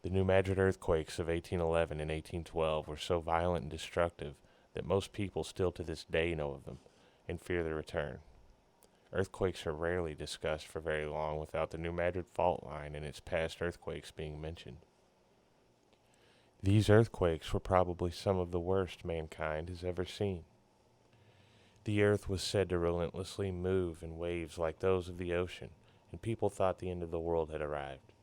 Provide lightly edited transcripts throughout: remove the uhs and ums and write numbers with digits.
The New Madrid Earthquakes of 1811 and 1812 were so violent and destructive that most people still to this day know of them and fear their return. Earthquakes are rarely discussed for very long without the New Madrid fault line and its past earthquakes being mentioned. These earthquakes were probably some of the worst mankind has ever seen. The earth was said to relentlessly move in waves like those of the ocean, and people thought the end of the world had arrived.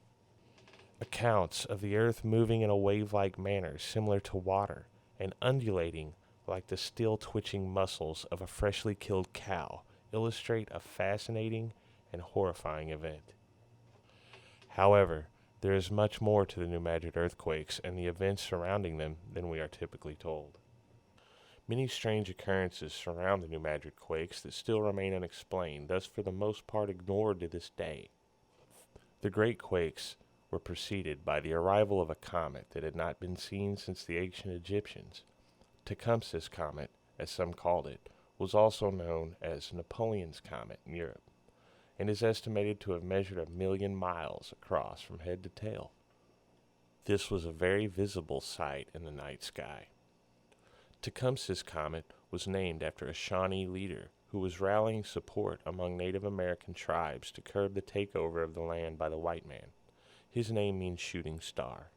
Accounts of the earth moving in a wave-like manner similar to water and undulating like the still twitching muscles of a freshly killed cow illustrate a fascinating and horrifying event. However, there is much more to the New Madrid earthquakes and the events surrounding them than we are typically told. Many strange occurrences surround the New Madrid quakes that still remain unexplained, thus for the most part ignored to this day. The Great Quakes were preceded by the arrival of a comet that had not been seen since the ancient Egyptians. Tecumseh's comet, as some called it, was also known as Napoleon's comet in Europe, and is estimated to have measured 1 million miles across from head to tail. This was a very visible sight in the night sky. Tecumseh's comet was named after a Shawnee leader who was rallying support among Native American tribes to curb the takeover of the land by the white man. His name means shooting star.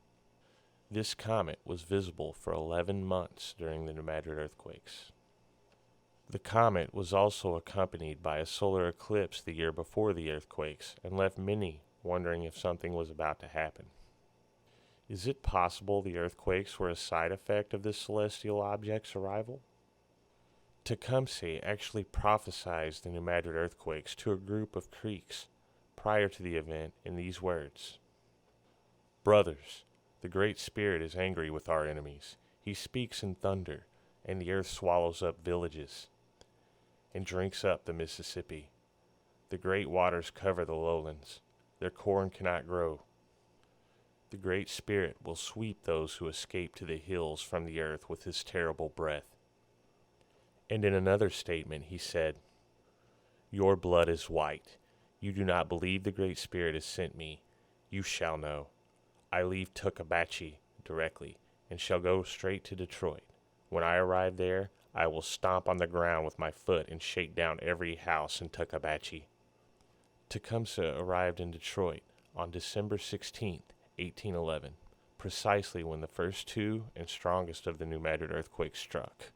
This comet was visible for 11 months during the New Madrid earthquakes. The comet was also accompanied by a solar eclipse the year before the earthquakes and left many wondering if something was about to happen. Is it possible the earthquakes were a side effect of this celestial object's arrival? Tecumseh actually prophesied the New Madrid earthquakes to a group of Creeks prior to the event in these words: "Brothers, the Great Spirit is angry with our enemies. He speaks in thunder, and the earth swallows up villages and drinks up the Mississippi. The great waters cover the lowlands. Their corn cannot grow. The Great Spirit will sweep those who escape to the hills from the earth with his terrible breath." And in another statement he said, "Your blood is white. You do not believe the Great Spirit has sent me. You shall know. I leave Tuckabatchee directly and shall go straight to Detroit. When I arrive there, I will stomp on the ground with my foot and shake down every house in Tuckabatchee." Tecumseh arrived in Detroit on December 16th, 1811, precisely when the first two and strongest of the New Madrid earthquakes struck.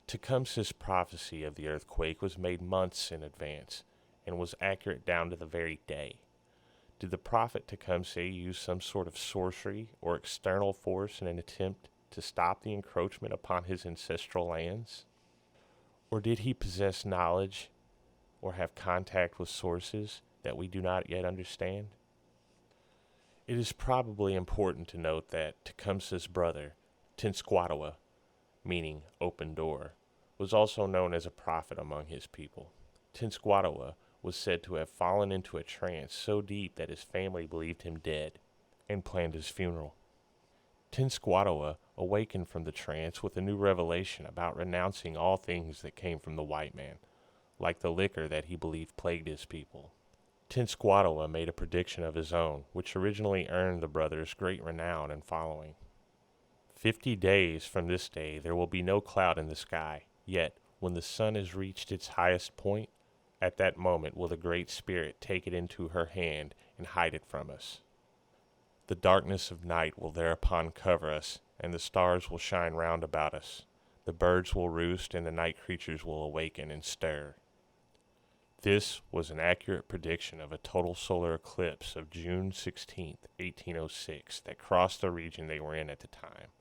Tecumseh's prophecy of the earthquake was made months in advance and was accurate down to the very day. Did the prophet Tecumseh use some sort of sorcery or external force in an attempt to stop the encroachment upon his ancestral lands? Or did he possess knowledge or have contact with sources that we do not yet understand? It is probably important to note that Tecumseh's brother, Tenskwatawa, meaning open door, was also known as a prophet among his people. Tenskwatawa was said to have fallen into a trance so deep that his family believed him dead and planned his funeral. Tenskwatawa awakened from the trance with a new revelation about renouncing all things that came from the white man, like the liquor that he believed plagued his people. Tenskwatawa made a prediction of his own, which originally earned the brothers great renown and following. 50 days from this day there will be no cloud in the sky, yet when the sun has reached its highest point, at that moment will the Great Spirit take it into her hand and hide it from us. The darkness of night will thereupon cover us, and the stars will shine round about us. The birds will roost, and the night creatures will awaken and stir. This was an accurate prediction of a total solar eclipse of June 16, 1806, that crossed the region they were in at the time.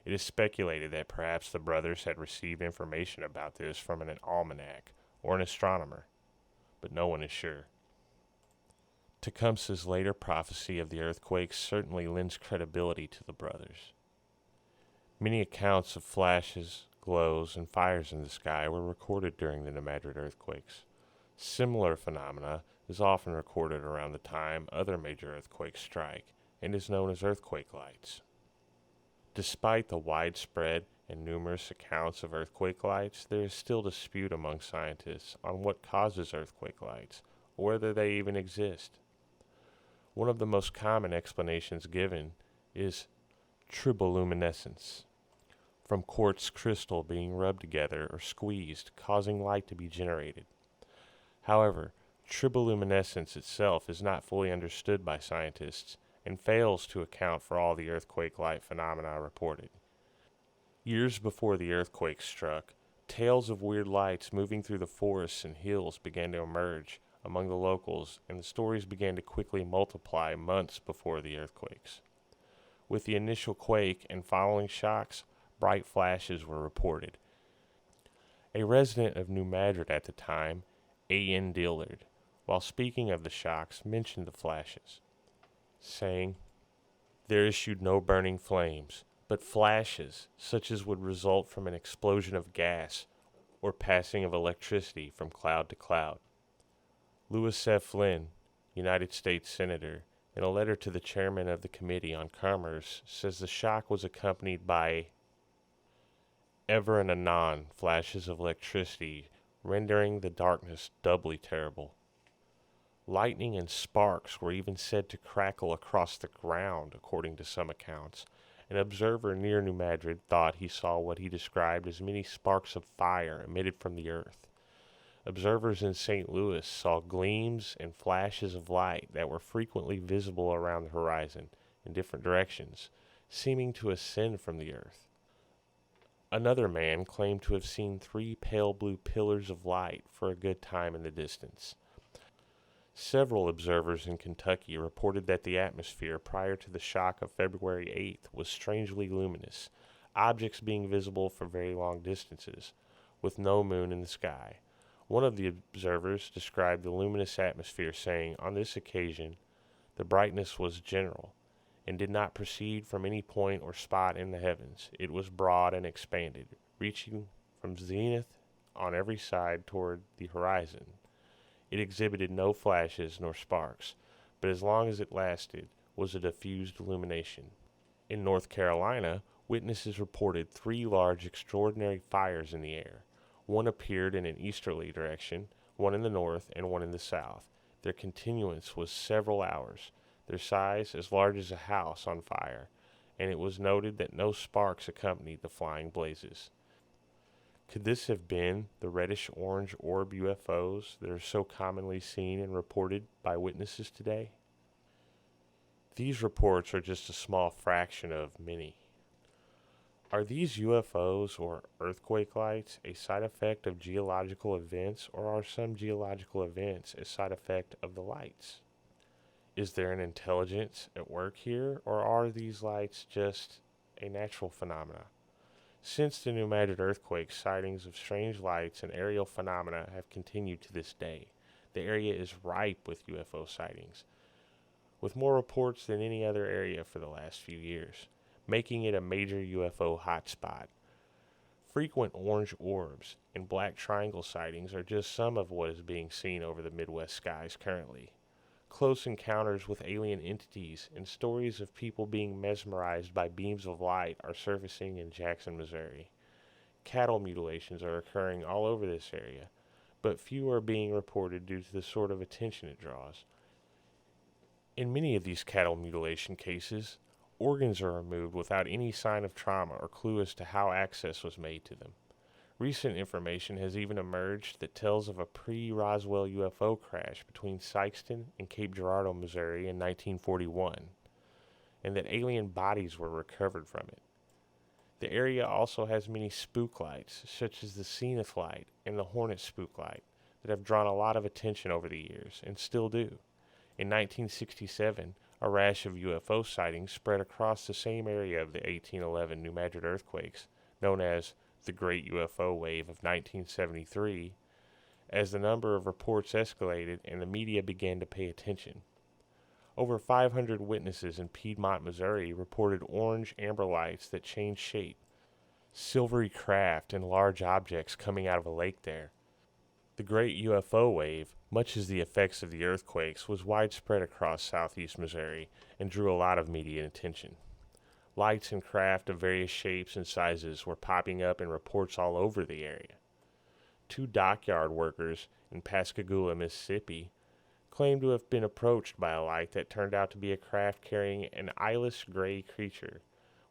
It is speculated that perhaps the brothers had received information about this from an almanac or an astronomer, but no one is sure. Tecumseh's later prophecy of the earthquakes certainly lends credibility to the brothers. Many accounts of flashes, glows, and fires in the sky were recorded during the New Madrid earthquakes. Similar phenomena is often recorded around the time other major earthquakes strike and is known as earthquake lights. Despite the widespread and numerous accounts of earthquake lights, there is still dispute among scientists on what causes earthquake lights, or whether they even exist. One of the most common explanations given is triboluminescence, from quartz crystal being rubbed together or squeezed, causing light to be generated. However, triboluminescence itself is not fully understood by scientists and fails to account for all the earthquake-like phenomena reported. Years before the earthquake struck, tales of weird lights moving through the forests and hills began to emerge among the locals, and the stories began to quickly multiply months before the earthquakes. With the initial quake and following shocks, bright flashes were reported. A resident of New Madrid at the time, A.N. Dillard, while speaking of the shocks, mentioned the flashes, saying, "There issued no burning flames, but flashes such as would result from an explosion of gas or passing of electricity from cloud to cloud." Louis F. Lynn, United States Senator, in a letter to the chairman of the Committee on Commerce, says the shock was accompanied by ever and anon flashes of electricity, rendering the darkness doubly terrible. Lightning and sparks were even said to crackle across the ground, according to some accounts. An observer near New Madrid thought he saw what he described as many sparks of fire emitted from the earth. Observers in St. Louis saw gleams and flashes of light that were frequently visible around the horizon in different directions, seeming to ascend from the earth. Another man claimed to have seen 3 pale blue pillars of light for a good time in the distance. Several observers in Kentucky reported that the atmosphere prior to the shock of February 8th was strangely luminous, objects being visible for very long distances, with no moon in the sky. One of the observers described the luminous atmosphere, saying, "On this occasion, the brightness was general, and did not proceed from any point or spot in the heavens. It was broad and expanded, reaching from zenith on every side toward the horizon. It exhibited no flashes nor sparks, but as long as it lasted was a diffused illumination." In North Carolina, witnesses reported 3 large extraordinary fires in the air. One appeared in an easterly direction, one in the north, and one in the south. Their continuance was several hours, their size as large as a house on fire, and it was noted that no sparks accompanied the flying blazes. Could this have been the reddish-orange orb UFOs that are so commonly seen and reported by witnesses today? These reports are just a small fraction of many. Are these UFOs or earthquake lights a side effect of geological events, or are some geological events a side effect of the lights? Is there an intelligence at work here, or are these lights just a natural phenomena? Since the New Madrid earthquake, sightings of strange lights and aerial phenomena have continued to this day. The area is ripe with UFO sightings, with more reports than any other area for the last few years, making it a major UFO hotspot. Frequent orange orbs and black triangle sightings are just some of what is being seen over the Midwest skies currently. Close encounters with alien entities and stories of people being mesmerized by beams of light are surfacing in Jackson, Missouri. Cattle mutilations are occurring all over this area, but few are being reported due to the sort of attention it draws. In many of these cattle mutilation cases, organs are removed without any sign of trauma or clue as to how access was made to them. Recent information has even emerged that tells of a pre-Roswell UFO crash between Sikeston and Cape Girardeau, Missouri in 1941, and that alien bodies were recovered from it. The area also has many spook lights, such as the Zenith light and the Hornet spook light, that have drawn a lot of attention over the years, and still do. In 1967, a rash of UFO sightings spread across the same area of the 1811 New Madrid earthquakes, known as the Great UFO Wave of 1973, as the number of reports escalated and the media began to pay attention. Over 500 witnesses in Piedmont, Missouri reported orange amber lights that changed shape, silvery craft, and large objects coming out of a lake there. The Great UFO Wave, much as the effects of the earthquakes, was widespread across southeast Missouri and drew a lot of media attention. Lights and craft of various shapes and sizes were popping up in reports all over the area. 2 dockyard workers in Pascagoula, Mississippi, claimed to have been approached by a light that turned out to be a craft carrying an eyeless gray creature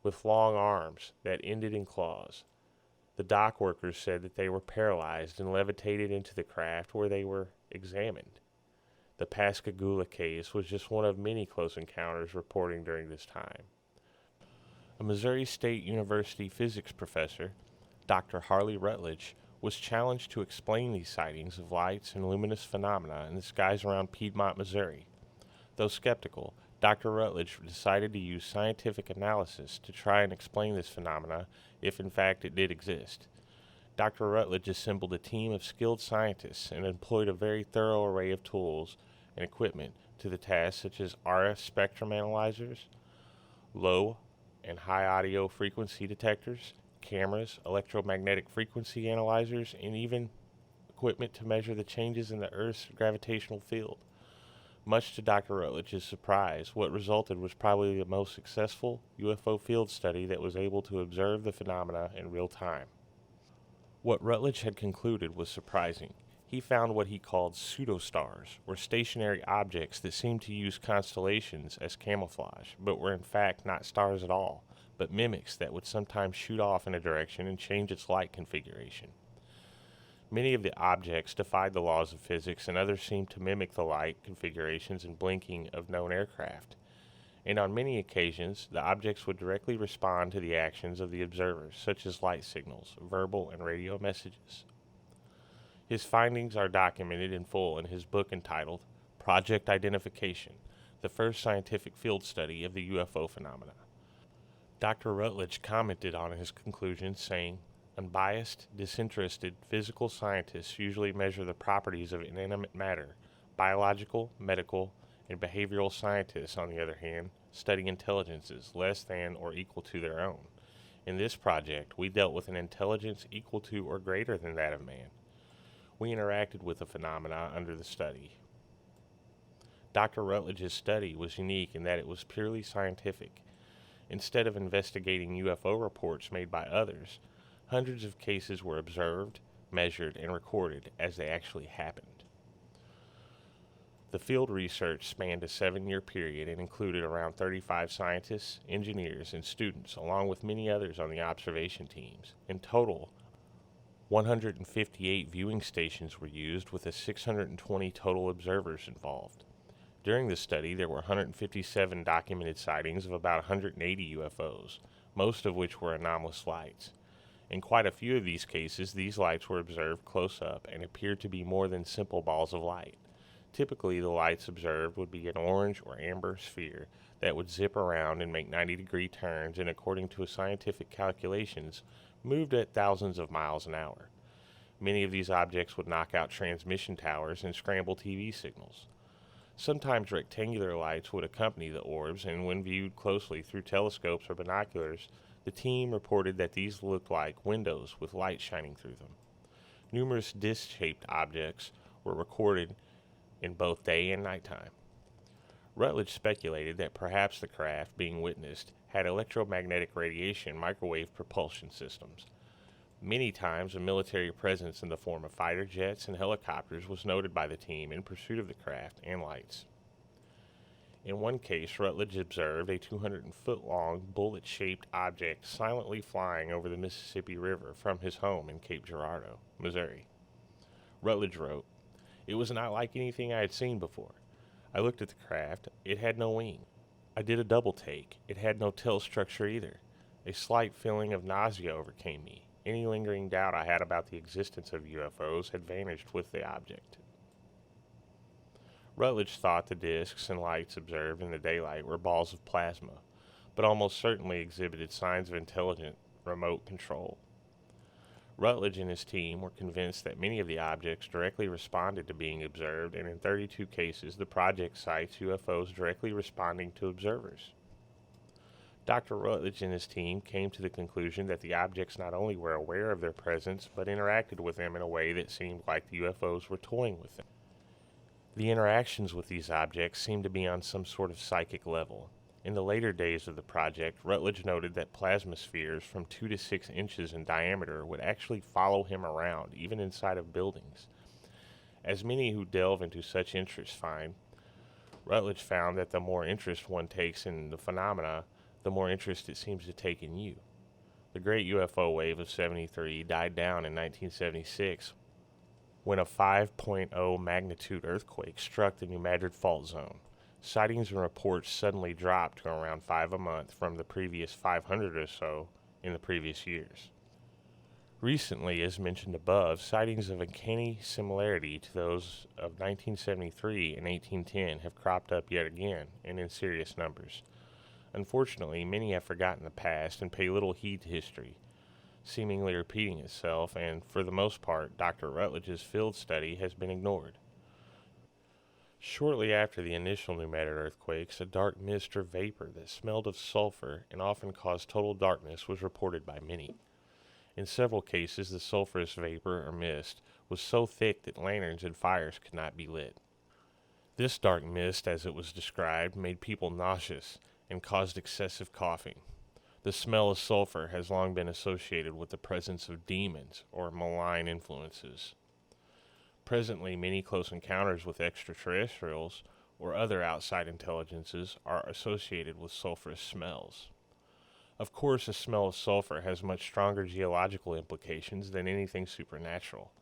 with long arms that ended in claws. The dock workers said that they were paralyzed and levitated into the craft where they were examined. The Pascagoula case was just one of many close encounters reporting during this time. A Missouri State University physics professor, Dr. Harley Rutledge, was challenged to explain these sightings of lights and luminous phenomena in the skies around Piedmont, Missouri. Though skeptical, Dr. Rutledge decided to use scientific analysis to try and explain this phenomena if in fact it did exist. Dr. Rutledge assembled a team of skilled scientists and employed a very thorough array of tools and equipment to the task, such as RF spectrum analyzers, low and high audio frequency detectors, cameras, electromagnetic frequency analyzers, and even equipment to measure the changes in the Earth's gravitational field. Much to Dr. Rutledge's surprise, what resulted was probably the most successful UFO field study that was able to observe the phenomena in real time. What Rutledge had concluded was surprising. He found what he called pseudostars, or stationary objects that seemed to use constellations as camouflage, but were in fact not stars at all, but mimics that would sometimes shoot off in a direction and change its light configuration. Many of the objects defied the laws of physics, and others seemed to mimic the light configurations and blinking of known aircraft. And on many occasions, the objects would directly respond to the actions of the observers, such as light signals, verbal and radio messages. His findings are documented in full in his book entitled Project Identification, the first scientific field study of the UFO phenomena. Dr. Rutledge commented on his conclusions, saying, "Unbiased, disinterested physical scientists usually measure the properties of inanimate matter. Biological, medical, and behavioral scientists, on the other hand, study intelligences less than or equal to their own. In this project, we dealt with an intelligence equal to or greater than that of man. We interacted with the phenomena under the study." Dr. Rutledge's study was unique in that it was purely scientific. Instead of investigating UFO reports made by others, hundreds of cases were observed, measured, and recorded as they actually happened. The field research spanned a 7-year period and included around 35 scientists, engineers, and students, along with many others on the observation teams. In total, 158 viewing stations were used, with 620 total observers involved. During the study, there were 157 documented sightings of about 180 UFOs, most of which were anomalous lights. In quite a few of these cases, these lights were observed close up and appeared to be more than simple balls of light. Typically, the lights observed would be an orange or amber sphere that would zip around and make 90-degree turns, and according to scientific calculations, moved at thousands of miles an hour. Many of these objects would knock out transmission towers and scramble TV signals. Sometimes rectangular lights would accompany the orbs, and when viewed closely through telescopes or binoculars, the team reported that these looked like windows with light shining through them. Numerous disc-shaped objects were recorded in both day and nighttime. Rutledge speculated that perhaps the craft being witnessed had electromagnetic radiation microwave propulsion systems. Many times a military presence in the form of fighter jets and helicopters was noted by the team in pursuit of the craft and lights. In one case, Rutledge observed a 200-foot-long, bullet-shaped object silently flying over the Mississippi River from his home in Cape Girardeau, Missouri. Rutledge wrote, "It was not like anything I had seen before. I looked at the craft. It had no wing. I did a double take. It had no tail structure either. A slight feeling of nausea overcame me. Any lingering doubt I had about the existence of UFOs had vanished with the object." Rutledge thought the discs and lights observed in the daylight were balls of plasma, but almost certainly exhibited signs of intelligent remote control. Rutledge and his team were convinced that many of the objects directly responded to being observed, and in 32 cases the project cites UFOs directly responding to observers. Dr. Rutledge and his team came to the conclusion that the objects not only were aware of their presence, but interacted with them in a way that seemed like the UFOs were toying with them. The interactions with these objects seemed to be on some sort of psychic level. In the later days of the project, Rutledge noted that plasma spheres from 2 to 6 inches in diameter would actually follow him around, even inside of buildings. As many who delve into such interests find, Rutledge found that the more interest one takes in the phenomena, the more interest it seems to take in you. The great UFO wave of 73 died down in 1976 when a 5.0 magnitude earthquake struck the New Madrid fault zone. Sightings and reports suddenly dropped to around 5 a month from the previous 500 or so in the previous years. Recently, as mentioned above, sightings of uncanny similarity to those of 1973 and 1810 have cropped up yet again, and in serious numbers. Unfortunately, many have forgotten the past and pay little heed to history, seemingly repeating itself, and for the most part, Dr. Rutledge's field study has been ignored. Shortly after the initial New Madrid earthquakes, a dark mist or vapor that smelled of sulfur and often caused total darkness was reported by many. In several cases, the sulfurous vapor or mist was so thick that lanterns and fires could not be lit. This dark mist, as it was described, made people nauseous and caused excessive coughing. The smell of sulfur has long been associated with the presence of demons or malign influences. Presently, many close encounters with extraterrestrials or other outside intelligences are associated with sulfurous smells. Of course, the smell of sulfur has much stronger geological implications than anything supernatural.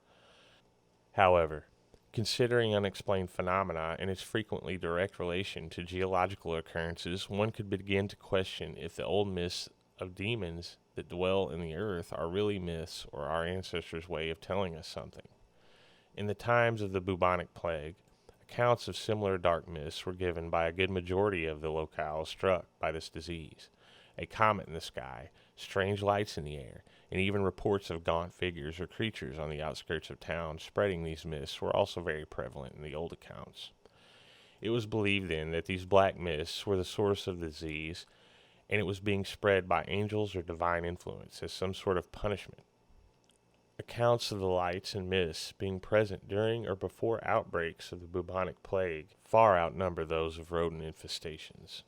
However, considering unexplained phenomena and its frequently direct relation to geological occurrences, one could begin to question if the old myths of demons that dwell in the earth are really myths or our ancestors' way of telling us something. In the times of the bubonic plague, accounts of similar dark myths were given by a good majority of the locales struck by this disease. A comet in the sky, strange lights in the air, and even reports of gaunt figures or creatures on the outskirts of town spreading these myths were also very prevalent in the old accounts. It was believed then that these black myths were the source of the disease, and it was being spread by angels or divine influence as some sort of punishment. Accounts of the lights and myths being present during or before outbreaks of the bubonic plague far outnumber those of rodent infestations.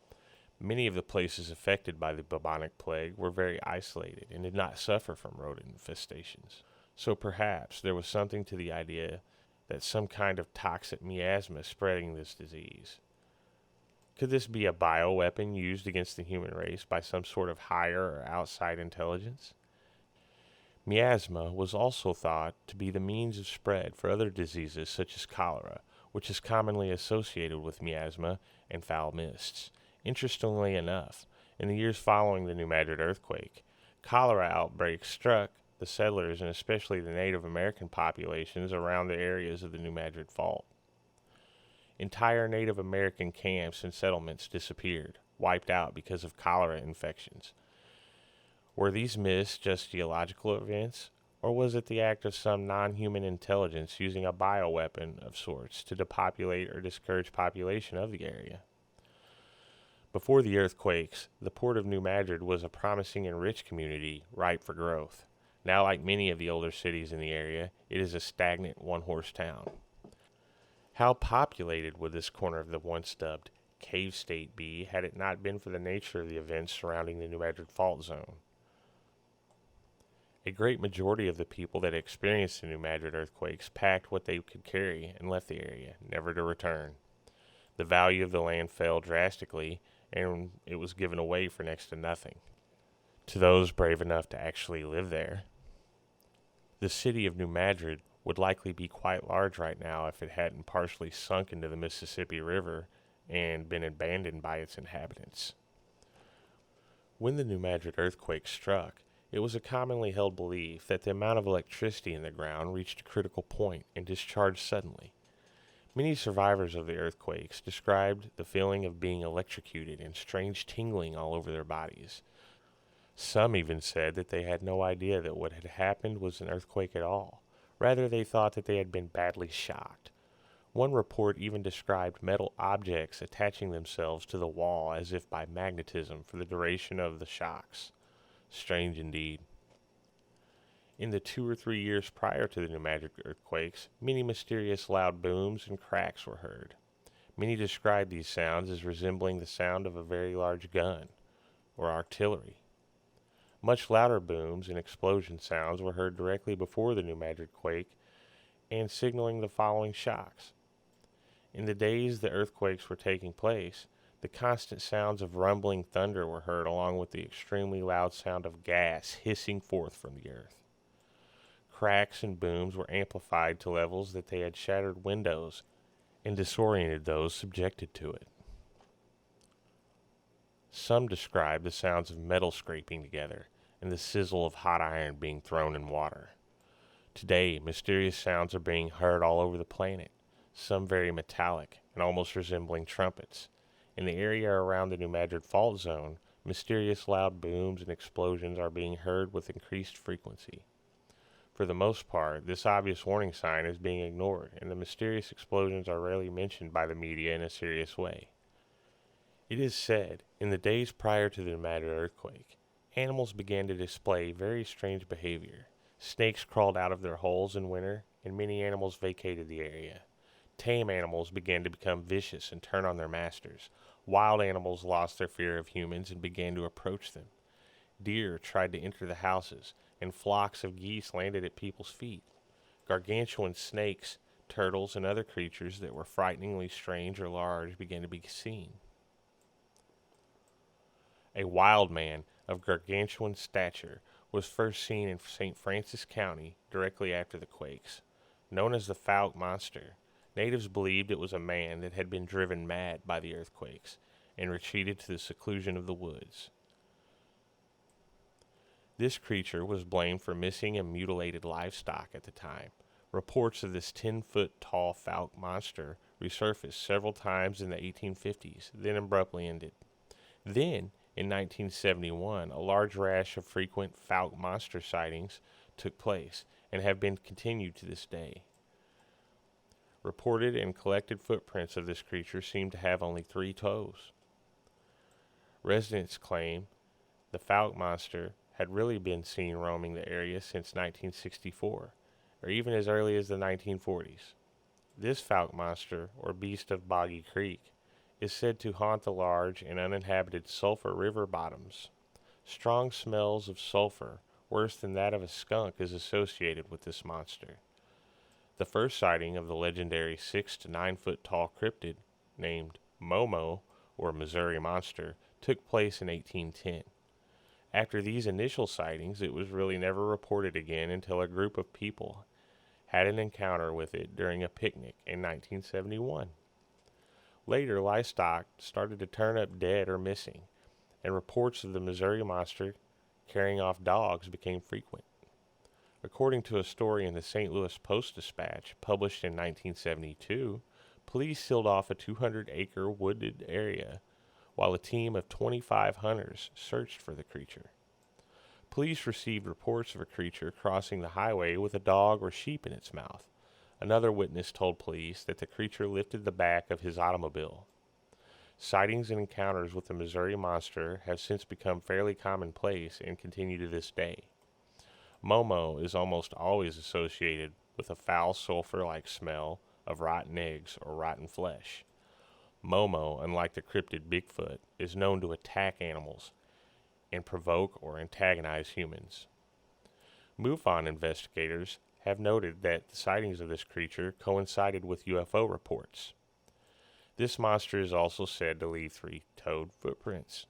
Many of the places affected by the bubonic plague were very isolated and did not suffer from rodent infestations. So perhaps there was something to the idea that some kind of toxic miasma spreading this disease. Could this be a bioweapon used against the human race by some sort of higher or outside intelligence? Miasma was also thought to be the means of spread for other diseases such as cholera, which is commonly associated with miasma and foul mists. Interestingly enough, in the years following the New Madrid earthquake, cholera outbreaks struck the settlers and especially the Native American populations around the areas of the New Madrid fault. Entire Native American camps and settlements disappeared, wiped out because of cholera infections. Were these myths just geological events, or was it the act of some non-human intelligence using a bioweapon of sorts to depopulate or discourage population of the area? Before the earthquakes, the port of New Madrid was a promising and rich community ripe for growth. Now, like many of the older cities in the area, it is a stagnant one-horse town. How populated would this corner of the once dubbed cave state be had it not been for the nature of the events surrounding the New Madrid fault zone? A great majority of the people that experienced the New Madrid earthquakes packed what they could carry and left the area, never to return. The value of the land fell drastically, and it was given away for next to nothing to those brave enough to actually live there. The city of New Madrid would likely be quite large right now if it hadn't partially sunk into the Mississippi River and been abandoned by its inhabitants. When the New Madrid earthquake struck, it was a commonly held belief that the amount of electricity in the ground reached a critical point and discharged suddenly. Many survivors of the earthquakes described the feeling of being electrocuted and strange tingling all over their bodies. Some even said that they had no idea that what had happened was an earthquake at all. Rather, they thought that they had been badly shocked. One report even described metal objects attaching themselves to the wall as if by magnetism for the duration of the shocks. Strange indeed. In the 2 or 3 years prior to the New Madrid earthquakes, many mysterious loud booms and cracks were heard. Many described these sounds as resembling the sound of a very large gun or artillery. Much louder booms and explosion sounds were heard directly before the New Madrid quake, and signaling the following shocks. In the days the earthquakes were taking place, the constant sounds of rumbling thunder were heard, along with the extremely loud sound of gas hissing forth from the earth. Cracks and booms were amplified to levels that they had shattered windows and disoriented those subjected to it. Some describe the sounds of metal scraping together and the sizzle of hot iron being thrown in water. Today, mysterious sounds are being heard all over the planet, some very metallic and almost resembling trumpets. In the area around the New Madrid Fault Zone, mysterious loud booms and explosions are being heard with increased frequency. For the most part, this obvious warning sign is being ignored, and the mysterious explosions are rarely mentioned by the media in a serious way. It is said, in the days prior to the Madrid earthquake, animals began to display very strange behavior. Snakes crawled out of their holes in winter, and many animals vacated the area. Tame animals began to become vicious and turn on their masters. Wild animals lost their fear of humans and began to approach them. Deer tried to enter the houses, and flocks of geese landed at people's feet. Gargantuan snakes, turtles, and other creatures that were frighteningly strange or large began to be seen. A wild man of gargantuan stature was first seen in St. Francis County directly after the quakes. Known as the Fouke Monster, natives believed it was a man that had been driven mad by the earthquakes and retreated to the seclusion of the woods. This creature was blamed for missing and mutilated livestock at the time. Reports of this 10-foot tall Fouke monster resurfaced several times in the 1850s, then abruptly ended. Then, in 1971, a large rash of frequent Fouke monster sightings took place and have been continued to this day. Reported and collected footprints of this creature seem to have only 3 toes. Residents claim the Fouke monster had really been seen roaming the area since 1964, or even as early as the 1940s. This Fouke monster, or beast of Boggy Creek, is said to haunt the large and uninhabited Sulphur River bottoms. Strong smells of sulfur, worse than that of a skunk, is associated with this monster. The first sighting of the legendary 6 to 9 foot tall cryptid, named Momo, or Missouri Monster, took place in 1810. After these initial sightings, it was really never reported again until a group of people had an encounter with it during a picnic in 1971. Later, livestock started to turn up dead or missing, and reports of the Missouri Monster carrying off dogs became frequent. According to a story in the St. Louis Post-Dispatch, published in 1972, police sealed off a 200-acre wooded area while a team of 25 hunters searched for the creature. Police received reports of a creature crossing the highway with a dog or sheep in its mouth. Another witness told police that the creature lifted the back of his automobile. Sightings and encounters with the Missouri Monster have since become fairly commonplace and continue to this day. Momo is almost always associated with a foul sulfur-like smell of rotten eggs or rotten flesh. Momo, unlike the cryptid Bigfoot, is known to attack animals and provoke or antagonize humans. MUFON investigators have noted that the sightings of this creature coincided with UFO reports. This monster is also said to leave 3-toed footprints.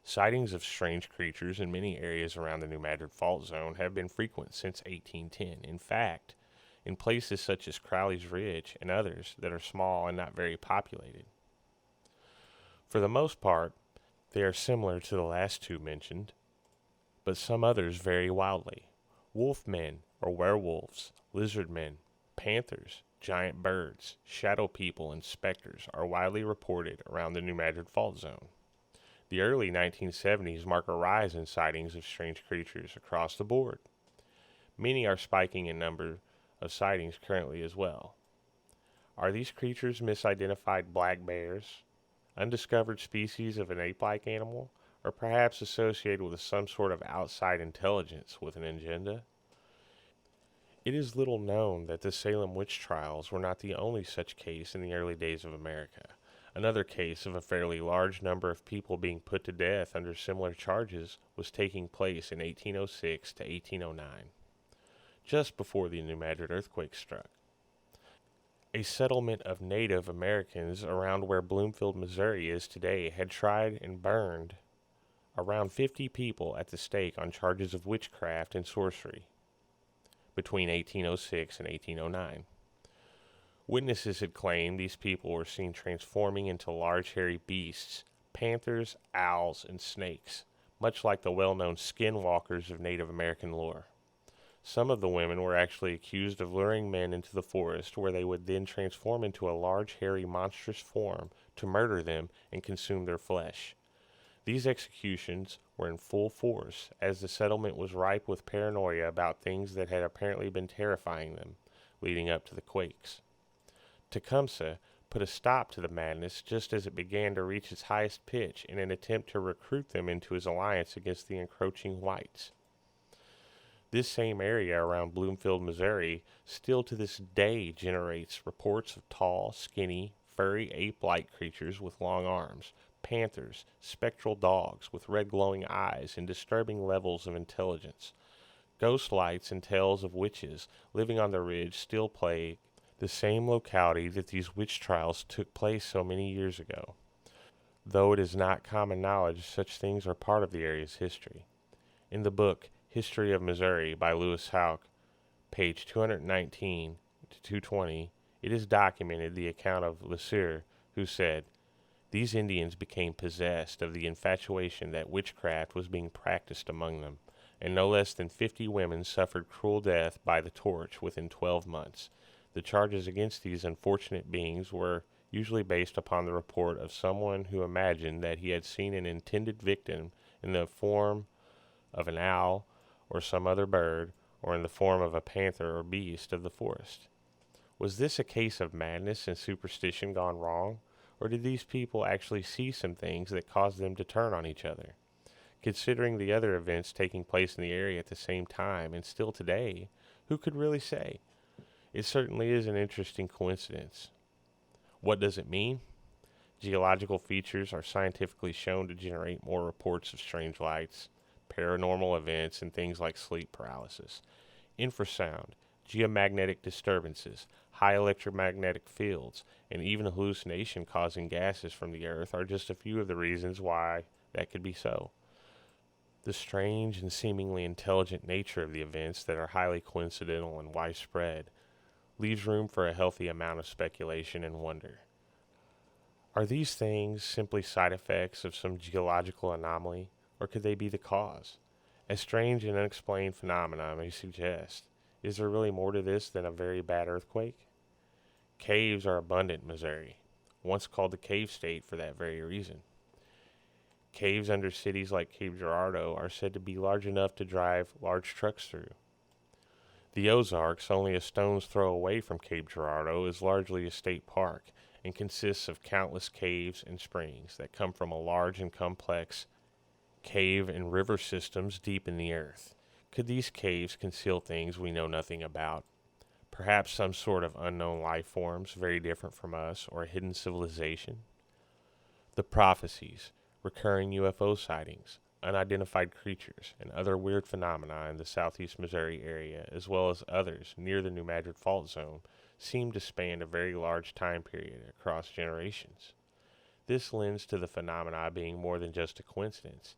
Sightings of strange creatures in many areas around the New Madrid Fault Zone have been frequent since 1810. In fact, in places such as Crowley's Ridge and others that are small and not very populated. For the most part, they are similar to the last 2 mentioned, but some others vary wildly. Wolfmen or werewolves, lizard men, panthers, giant birds, shadow people, and specters are widely reported around the New Madrid Fault Zone. The early 1970s mark a rise in sightings of strange creatures across the board. Many are spiking in number of sightings currently as well. Are these creatures misidentified black bears, undiscovered species of an ape-like animal, or perhaps associated with some sort of outside intelligence with an agenda? It is little known that the Salem witch trials were not the only such case in the early days of America. Another case of a fairly large number of people being put to death under similar charges was taking place in 1806 to 1809. just before the New Madrid Earthquake struck. A settlement of Native Americans around where Bloomfield, Missouri is today had tried and burned around 50 people at the stake on charges of witchcraft and sorcery between 1806 and 1809. Witnesses had claimed these people were seen transforming into large hairy beasts, panthers, owls, and snakes, much like the well-known skinwalkers of Native American lore. Some of the women were actually accused of luring men into the forest where they would then transform into a large, hairy, monstrous form to murder them and consume their flesh. These executions were in full force as the settlement was ripe with paranoia about things that had apparently been terrifying them leading up to the quakes. Tecumseh put a stop to the madness just as it began to reach its highest pitch in an attempt to recruit them into his alliance against the encroaching whites. This same area around Bloomfield, Missouri, still to this day generates reports of tall, skinny, furry ape-like creatures with long arms, panthers, spectral dogs with red glowing eyes and disturbing levels of intelligence. Ghost lights and tales of witches living on the ridge still plague the same locality that these witch trials took place so many years ago. Though it is not common knowledge, such things are part of the area's history. In the book History of Missouri by Lewis Houck, page 219 to 220, it is documented the account of Le Sueur, who said, "These Indians became possessed of the infatuation that witchcraft was being practiced among them, and no less than 50 women suffered cruel death by the torch within 12 months. The charges against these unfortunate beings were usually based upon the report of someone who imagined that he had seen an intended victim in the form of an owl or some other bird, or in the form of a panther or beast of the forest." Was this a case of madness and superstition gone wrong, or did these people actually see some things that caused them to turn on each other? Considering the other events taking place in the area at the same time, and still today, who could really say? It certainly is an interesting coincidence. What does it mean? Geological features are scientifically shown to generate more reports of strange lights, paranormal events, and things like sleep paralysis. Infrasound, geomagnetic disturbances, high electromagnetic fields, and even hallucination-causing gases from the earth are just a few of the reasons why that could be so. The strange and seemingly intelligent nature of the events that are highly coincidental and widespread leaves room for a healthy amount of speculation and wonder. Are these things simply side effects of some geological anomaly, or could they be the cause? As strange and unexplained phenomena may suggest, is there really more to this than a very bad earthquake? Caves are abundant in Missouri, once called the cave state for that very reason. Caves under cities like Cape Girardeau are said to be large enough to drive large trucks through. The Ozarks, only a stone's throw away from Cape Girardeau, is largely a state park and consists of countless caves and springs that come from a large and complex cave and river systems deep in the earth. Could these caves conceal things we know nothing about? Perhaps some sort of unknown life forms very different from us, or a hidden civilization? The prophecies, recurring UFO sightings, unidentified creatures, and other weird phenomena in the southeast Missouri area, as well as others near the New Madrid Fault Zone, seem to span a very large time period across generations. This lends to the phenomena being more than just a coincidence,